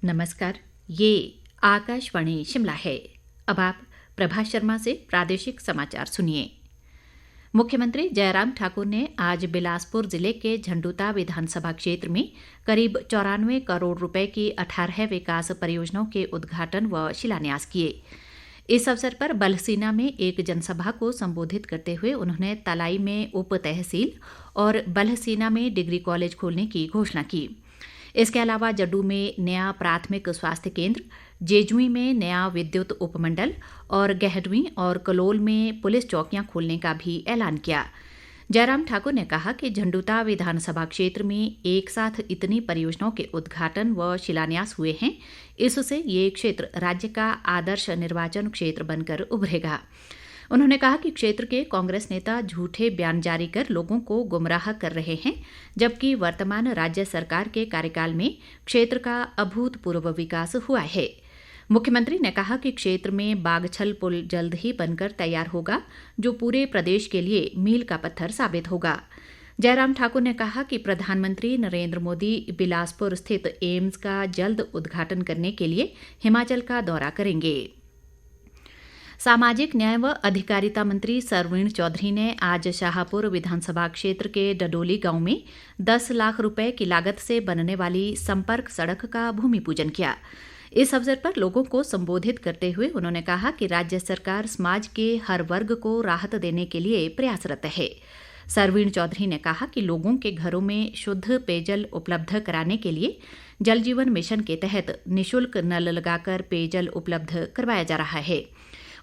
नमस्कार। ये आकाशवाणी शिमला है। अब आप प्रभा शर्मा से प्रादेशिक समाचार सुनिए। मुख्यमंत्री जयराम ठाकुर ने आज बिलासपुर जिले के झंडुता विधानसभा क्षेत्र में करीब 94 करोड़ रुपए की 18 विकास परियोजनाओं के उद्घाटन व शिलान्यास किए। इस अवसर पर बलसीना में एक जनसभा को संबोधित करते हुए उन्होंने तलाई में उप तहसील और बलसीना में डिग्री कॉलेज खोलने की घोषणा की। इसके अलावा जड्डू में नया प्राथमिक स्वास्थ्य केंद्र, जेजुई में नया विद्युत उपमंडल और गहडवी और कलोल में पुलिस चौकियां खोलने का भी ऐलान किया। जयराम ठाकुर ने कहा कि झंडुता विधानसभा क्षेत्र में एक साथ इतनी परियोजनाओं के उद्घाटन व शिलान्यास हुए हैं, इससे ये क्षेत्र राज्य का आदर्श निर्वाचन क्षेत्र बनकर उभरेगा। उन्होंने कहा कि क्षेत्र के कांग्रेस नेता झूठे बयान जारी कर लोगों को गुमराह कर रहे हैं, जबकि वर्तमान राज्य सरकार के कार्यकाल में क्षेत्र का अभूतपूर्व विकास हुआ है। मुख्यमंत्री ने कहा कि क्षेत्र में बागछल पुल जल्द ही बनकर तैयार होगा, जो पूरे प्रदेश के लिए मील का पत्थर साबित होगा। जयराम ठाकुर ने कहा कि प्रधानमंत्री नरेंद्र मोदी बिलासपुर स्थित एम्स का जल्द उद्घाटन करने के लिए हिमाचल का दौरा करेंगे। सामाजिक न्याय व अधिकारिता मंत्री सरवीण चौधरी ने आज शाहपुर विधानसभा क्षेत्र के डडोली गांव में 10 लाख रुपए की लागत से बनने वाली संपर्क सड़क का भूमि पूजन किया। इस अवसर पर लोगों को संबोधित करते हुए उन्होंने कहा कि राज्य सरकार समाज के हर वर्ग को राहत देने के लिए प्रयासरत है। सरवीण चौधरी ने कहा कि लोगों के घरों में शुद्ध पेयजल उपलब्ध कराने के लिए जल जीवन मिशन के तहत निःशुल्क नल लगाकर पेयजल उपलब्ध करवाया जा रहा है।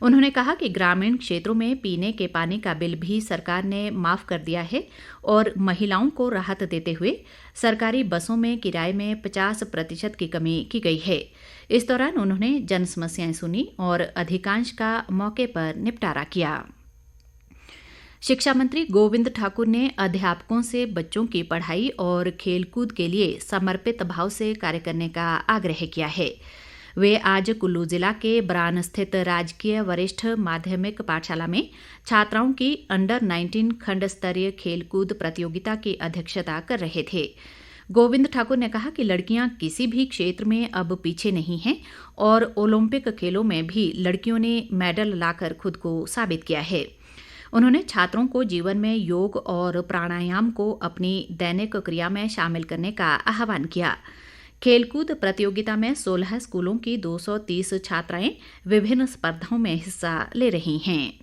उन्होंने कहा कि ग्रामीण क्षेत्रों में पीने के पानी का बिल भी सरकार ने माफ कर दिया है और महिलाओं को राहत देते हुए सरकारी बसों में किराए में 50% की कमी की गई है। इस दौरान उन्होंने जन समस्याएं सुनी और अधिकांश का मौके पर निपटारा किया। शिक्षा मंत्री गोविंद ठाकुर ने अध्यापकों से बच्चों की पढ़ाई और खेलकूद के लिए समर्पित भाव से कार्य करने का आग्रह किया है। वे आज कुल्लू जिला के ब्रान स्थित राजकीय वरिष्ठ माध्यमिक पाठशाला में छात्राओं की अंडर 19 खंड स्तरीय खेलकूद प्रतियोगिता की अध्यक्षता कर रहे थे। गोविंद ठाकुर ने कहा कि लड़कियां किसी भी क्षेत्र में अब पीछे नहीं हैं और ओलंपिक खेलों में भी लड़कियों ने मेडल लाकर खुद को साबित किया है। उन्होंने छात्रों को जीवन में योग और प्राणायाम को अपनी दैनिक क्रिया में शामिल करने का आह्वान किया। खेलकूद प्रतियोगिता में 16 स्कूलों की 230 छात्राएं विभिन्न स्पर्धाओं में हिस्सा ले रही हैं।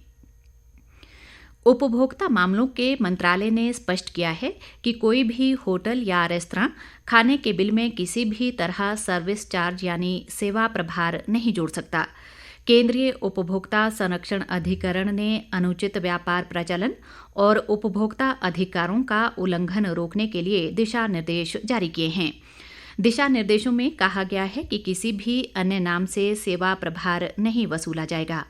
उपभोक्ता मामलों के मंत्रालय ने स्पष्ट किया है कि कोई भी होटल या रेस्तरां खाने के बिल में किसी भी तरह सर्विस चार्ज यानी सेवा प्रभार नहीं जोड़ सकता। केंद्रीय उपभोक्ता संरक्षण अधिकरण ने अनुचित व्यापार प्रचलन और उपभोक्ता अधिकारों का उल्लंघन रोकने के लिए दिशा निर्देश जारी किए हैं। दिशा निर्देशों में कहा गया है कि किसी भी अन्य नाम से सेवा प्रभार नहीं वसूला जाएगा।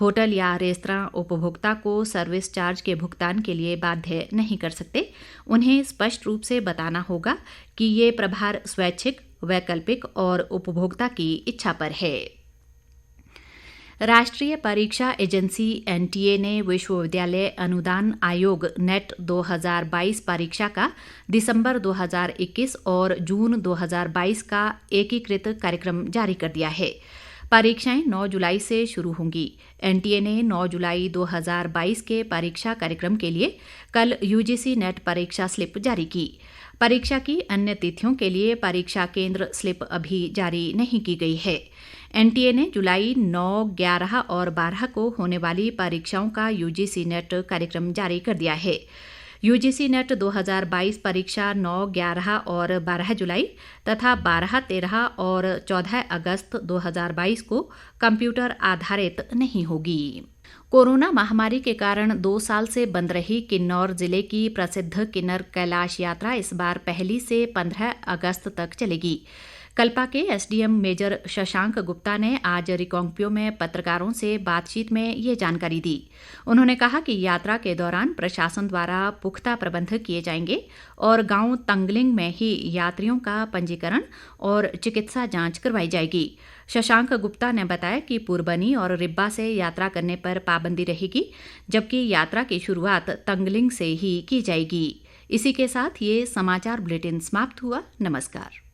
होटल या रेस्तरां उपभोक्ता को सर्विस चार्ज के भुगतान के लिए बाध्य नहीं कर सकते। उन्हें स्पष्ट रूप से बताना होगा कि ये प्रभार स्वैच्छिक, वैकल्पिक और उपभोक्ता की इच्छा पर है। राष्ट्रीय परीक्षा एजेंसी एनटीए ने विश्वविद्यालय अनुदान आयोग नेट 2022 परीक्षा का दिसंबर 2021 और जून 2022 का एकीकृत कार्यक्रम जारी कर दिया है। परीक्षाएं 9 जुलाई से शुरू होंगी। एनटीए ने 9 जुलाई 2022 के परीक्षा कार्यक्रम के लिए कल यूजीसी नेट परीक्षा स्लिप जारी की। परीक्षा की अन्य तिथियों के लिए परीक्षा केंद्र स्लिप अभी जारी नहीं की गई है। एनटीए ने जुलाई 9, 11 और 12 को होने वाली परीक्षाओं का यूजीसी नेट कार्यक्रम जारी कर दिया है। यूजीसी नेट 2022 परीक्षा 9, 11 और 12 जुलाई तथा 12, 13 और 14 अगस्त 2022 को कंप्यूटर आधारित नहीं होगी। कोरोना महामारी के कारण 2 साल से बंद रही किन्नौर जिले की प्रसिद्ध किन्नर कैलाश यात्रा इस बार 1 से 15 अगस्त तक चलेगी। कल्पा के एसडीएम मेजर शशांक गुप्ता ने आज रिकांगपिओ में पत्रकारों से बातचीत में ये जानकारी दी। उन्होंने कहा कि यात्रा के दौरान प्रशासन द्वारा पुख्ता प्रबंध किए जाएंगे और गांव तंगलिंग में ही यात्रियों का पंजीकरण और चिकित्सा जांच करवाई जाएगी। शशांक गुप्ता ने बताया कि पुरबनी और रिब्बा से यात्रा करने पर पाबंदी रहेगी, जबकि यात्रा की शुरुआत तंगलिंग से ही की जाएगी। इसी के साथ ये समाचार बुलेटिन समाप्त हुआ। नमस्कार।